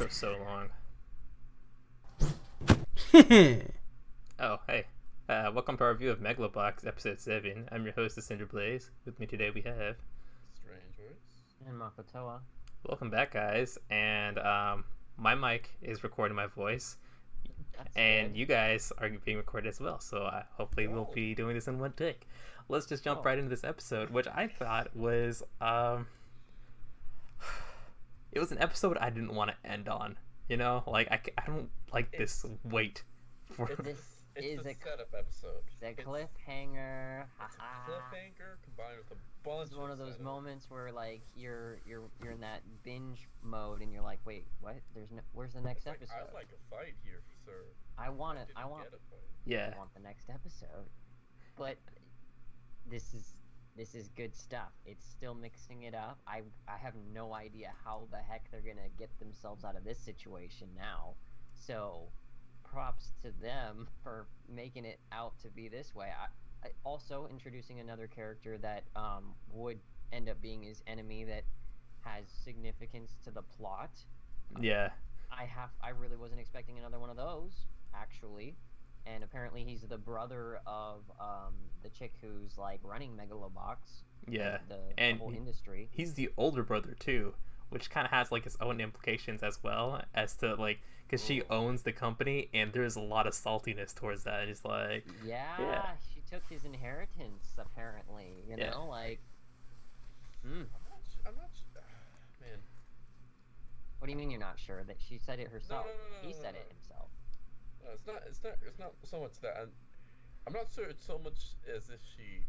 for so long. Oh, hey. Welcome to our review of Megalo Box, Episode 7. I'm your host, Cinder Blaze. With me today we have... Strangers. And Makotoa. Welcome back, guys. And my mic is recording my voice. That's And good. you guys are being recorded as well. So hopefully we'll be doing this in one take. Let's just jump right into this episode, which I thought was... it was an episode I didn't want to end on. You know? Like, I don't like this wait for... It's Is the a setup episode. the It's cliffhanger. a cliffhanger combined with a bunch It's one of those setup. moments where like you're in that binge mode and you're like, wait, what? Where's the next It's like, episode? I'd like a fight here, sir. I want it. Didn't I want get a fight. Yeah. the next episode. But this is good stuff. It's still mixing it up. I have no idea how the heck they're gonna get themselves out of this situation now. So props to them for making it out to be this way. I also introducing another character that would end up being his enemy that has significance to the plot. Yeah. I really wasn't expecting another one of those, actually. And apparently he's the brother of the chick who's like running Megalo Box. Yeah. The And whole industry. He's the older brother too, which kind of has like its own implications as well as to like because she owns the company and there's a lot of saltiness towards that. And it's like, Yeah, she took his inheritance apparently. You Yeah. know, like. I'm not man. What do you mean you're not sure? That she said it herself. no, He no, said no. it himself. No, it's not so much that. I'm not sure it's so much as if she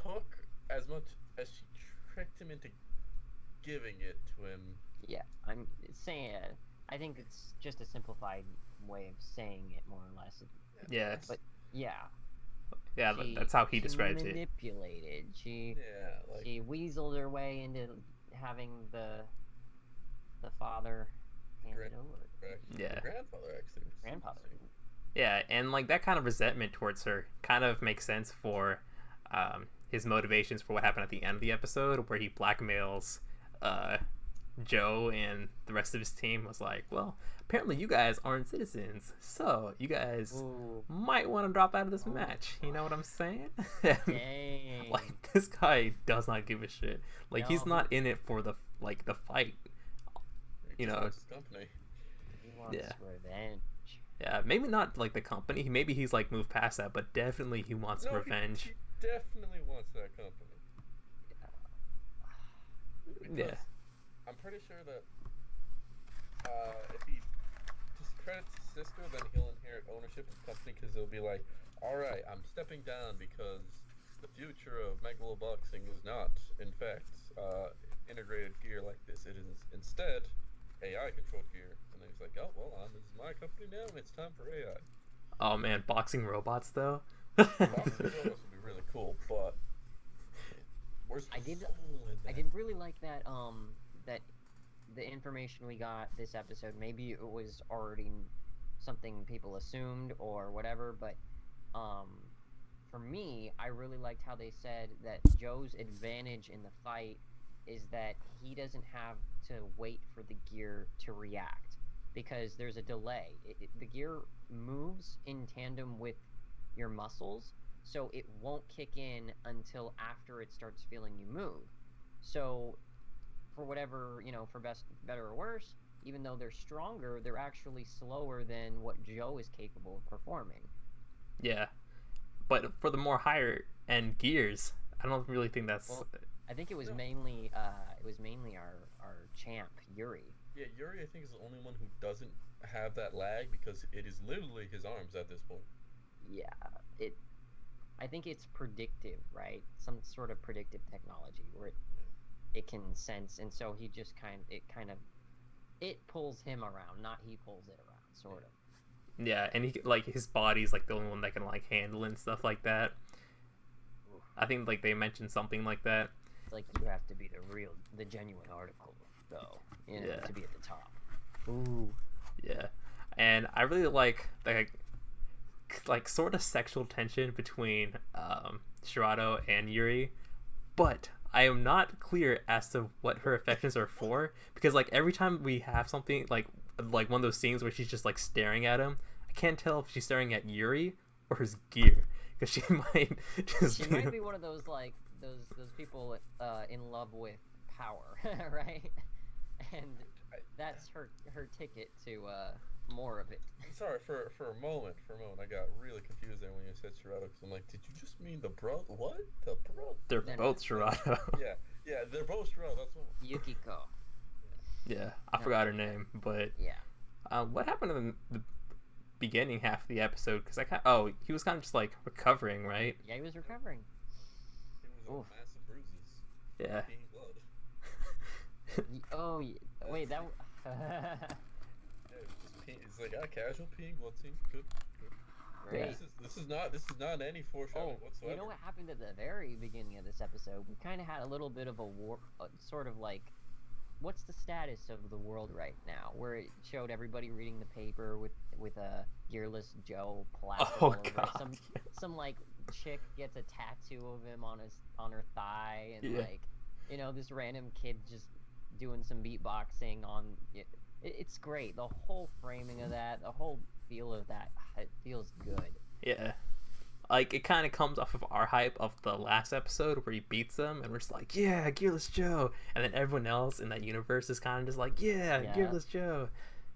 took as much as she tricked him into giving it to him. Yeah, I'm saying. I think it's just a simplified way of saying it, more or less. yeah, But yeah, yeah, she- that's how he she describes it. manipulated. She Like she weaseled her way into having the father hand it over. Yeah. grandfather actually. Grandfather. Yeah, and like that kind of resentment towards her kind of makes sense for his motivations for what happened at the end of the episode, where he blackmails Joe and the rest of his team. Was like, well, apparently you guys aren't citizens, so you guys Ooh, might want to drop out of this match. You know what I'm saying? dang. Like this guy does not give a shit. Like he's No. not in it for the fight. You know, His company. He wants Yeah. revenge. Yeah, maybe not like the company. Maybe he's like moved past that, but definitely he wants No, revenge. He definitely wants that company. Because Yeah. I'm pretty sure that if he discredits his sister, then he'll inherit ownership of the company because he'll be like, alright, I'm stepping down because the future of Megalo Boxing is not, in fact, integrated gear like this. It is instead AI-controlled gear. And then he's like, oh, well, this is my company now, and it's time for AI. Oh man, boxing robots though. Boxing robots would be really cool, but where's the I did- soul in that? I did really like that that the information we got this episode, maybe it was already something people assumed or whatever, but for me, I really liked how they said that Joe's advantage in the fight is that he doesn't have to wait for the gear to react because there's a delay. The gear moves in tandem with your muscles, so it won't kick in until after it starts feeling you move. So, for whatever, for better or worse, even though they're stronger, they're actually slower than what Joe is capable of performing. Yeah, but for the more higher end gears, I don't really think that's. Well, I think it was No. mainly our champ Yuri. Yeah, Yuri, I think, is the only one who doesn't have that lag because it is literally his arms at this point. Yeah, I think it's predictive, right? Some sort of predictive technology where it can sense, and so he just it pulls him around, not he pulls it around, sort of. Yeah, and he like his body's like the only one that can like handle and stuff like that. Oof. I think like they mentioned something like that. It's like you have to be the genuine article, though, Yeah. to be at the top. Ooh. Yeah, and I really like sort of sexual tension between Shirato and Yuri, but I am not clear as to what her affections are for, because like every time we have something like one of those scenes where she's just like staring at him, I can't tell if she's staring at Yuri or his gear, because she might just She might be one of those like those people in love with power, right? And that's her ticket to more of it. I'm sorry, for a moment, I got really confused there when you said Stratos, because I'm like, did you just mean the bro? What? The bro? They're both Strato. Yeah, they're both Stratos. That's one. Yukiko. Yeah, I forgot her name, but Yeah. what happened in the beginning half of the episode? Because he was kind of just like recovering, right? Yeah, he was recovering. He was Oof. massive bruises. Yeah. Peeing blood. Wait, that. Yeah, it was just peeing. It's like casual peeing blood scene. Good. Great. Yeah. This is not any foreshadowing whatsoever. You know what happened at the very beginning of this episode? We kind of had a little bit of a war, sort of like, what's the status of the world right now? Where it showed everybody reading the paper with a Gearless Joe plastered all over it. Some like chick gets a tattoo of him on her thigh, and like, you know, this random kid just doing some beatboxing on it. It's great. The whole framing of that, the whole feel of that, it feels good. Yeah. Like, it kind of comes off of our hype of the last episode where he beats them, and we're just like, yeah, Gearless Joe. And then everyone else in that universe is kind of just like, yeah, Gearless Joe.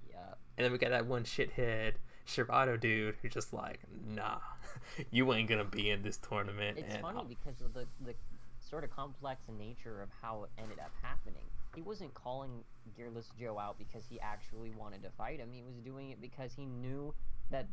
Yeah. And then we got that one shithead Shirato dude who's just like, nah, you ain't gonna be in this tournament. It's funny because of the sort of complex nature of how it ended up happening. He wasn't calling Gearless Joe out because he actually wanted to fight him. He was doing it because he knew that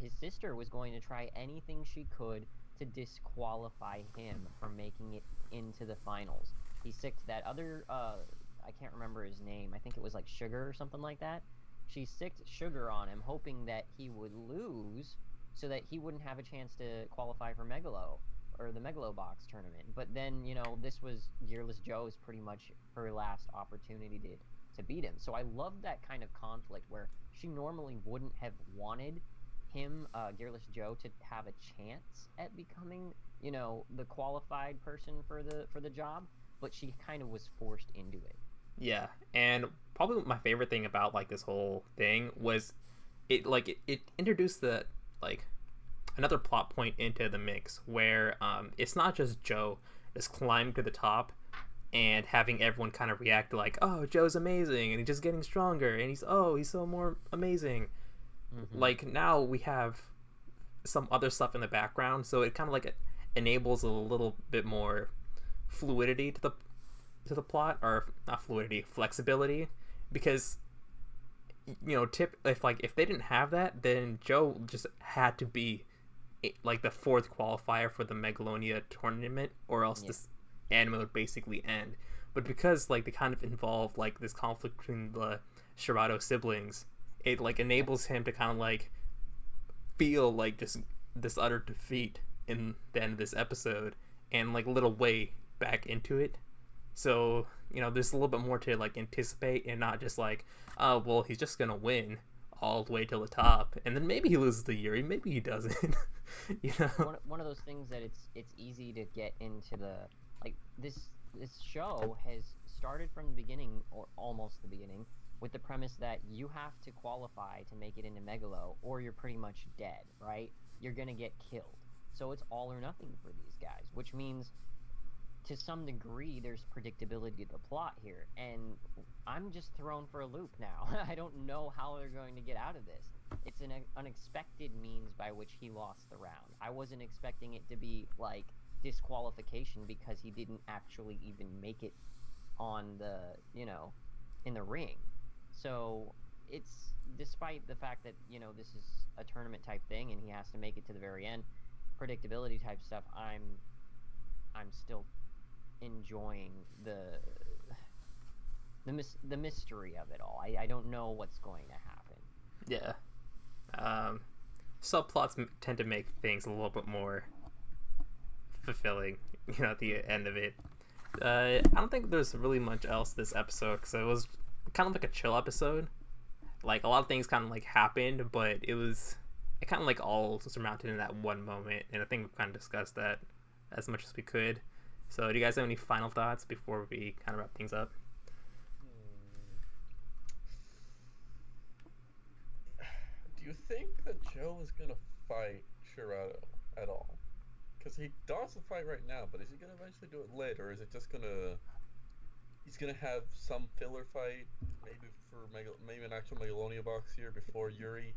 his sister was going to try anything she could to disqualify him from making it into the finals. He sicked that other I can't remember his name. I think it was like Sugar or something like that. She sicked Sugar on him, hoping that he would lose so that he wouldn't have a chance to qualify for Megalo or the Megalo Box tournament. But then, you know, this was Gearless Joe's pretty much her last opportunity to beat him. So I love that kind of conflict where she normally wouldn't have wanted him, Gearless Joe, to have a chance at becoming, you know, the qualified person for the job, but she kind of was forced into it. Yeah, and probably my favorite thing about like this whole thing was it introduced the like another plot point into the mix where it's not just Joe just climbing to the top and having everyone kind of react to like, oh, Joe's amazing and he's just getting stronger and he's so more amazing. Mm-hmm. Like now we have some other stuff in the background, so it kind of like enables a little bit more fluidity to the plot, or not fluidity, flexibility, because you know, if they didn't have that, then Joe just had to be like the fourth qualifier for the Megalonia tournament, or else this anime would basically end. But because like they kind of involve like this conflict between the Shirato siblings, it like enables him to kind of like feel like just this utter defeat in the end of this episode and like a little way back into it. So, you know, there's a little bit more to like anticipate and not just like, oh, well, he's just gonna win all the way till the top, and then maybe he loses to Yuri, maybe he doesn't. You know, one of those things that it's easy to get into the like this show has started from the beginning, or almost the beginning, with the premise that you have to qualify to make it into Megalo, or you're pretty much dead, right? You're gonna get killed. So it's all or nothing for these guys, which means to some degree there's predictability to the plot here, and I'm just thrown for a loop now. I don't know how they're going to get out of this. It's an unexpected means by which he lost the round. I wasn't expecting it to be like disqualification because he didn't actually even make it on the, you know, in the ring. So it's, despite the fact that, you know, this is a tournament type thing and he has to make it to the very end, predictability type stuff, I'm still enjoying the mystery of it all. I don't know what's going to happen. Yeah. Subplots tend to make things a little bit more fulfilling, you know, at the end of it. I don't think there's really much else this episode, because it was kind of like a chill episode. Like, a lot of things kind of like happened, but it kind of like all surmounted in that one moment, and I think we've kind of discussed that as much as we could. So, do you guys have any final thoughts before we kind of wrap things up? Do you think that Joe is gonna fight Shirato at all? Because he does the fight right now, but is he gonna eventually do it later? Or is it just gonna he's gonna have some filler fight, maybe for maybe an actual Megalonia box here before Yuri,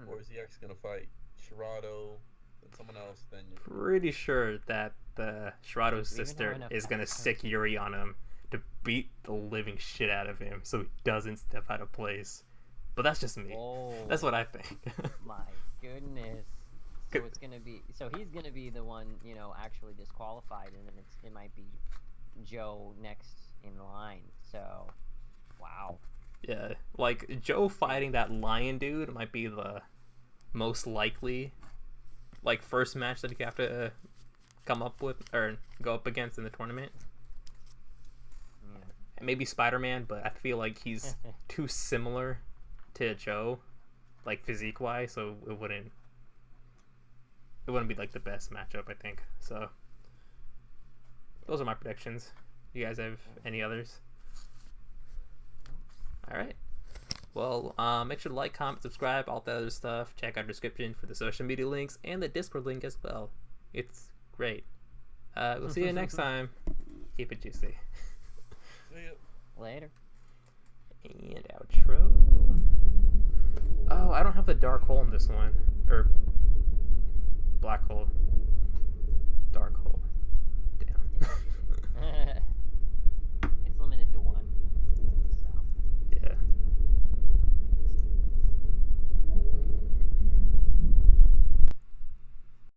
or is he actually gonna fight Shirato, then someone else, then Yuri? Pretty sure that the Shirato's We even have sister enough is gonna episodes. sick Yuri on him to beat the living shit out of him, so he doesn't step out of place. But that's just me. Oh, That's what I think. my goodness. So it's gonna be. So he's gonna be the one, you know, actually disqualified, and then it might be Joe next in line. So, wow. Yeah, like Joe fighting that lion dude might be the most likely, like, first match that you have to come up with or go up against in the tournament. Yeah. And maybe Spider-Man, but I feel like he's too similar to Joe, like physique wise, so it wouldn't be like the best matchup, I think. So those are my predictions. You guys have any others? All right. Well, make sure to like, comment, subscribe, all that other stuff. Check our description for the social media links and the Discord link as well. It's great. We'll see you next time. Keep it juicy. See ya. Later. And outro. Oh, I don't have the dark hole in this one. Or black hole.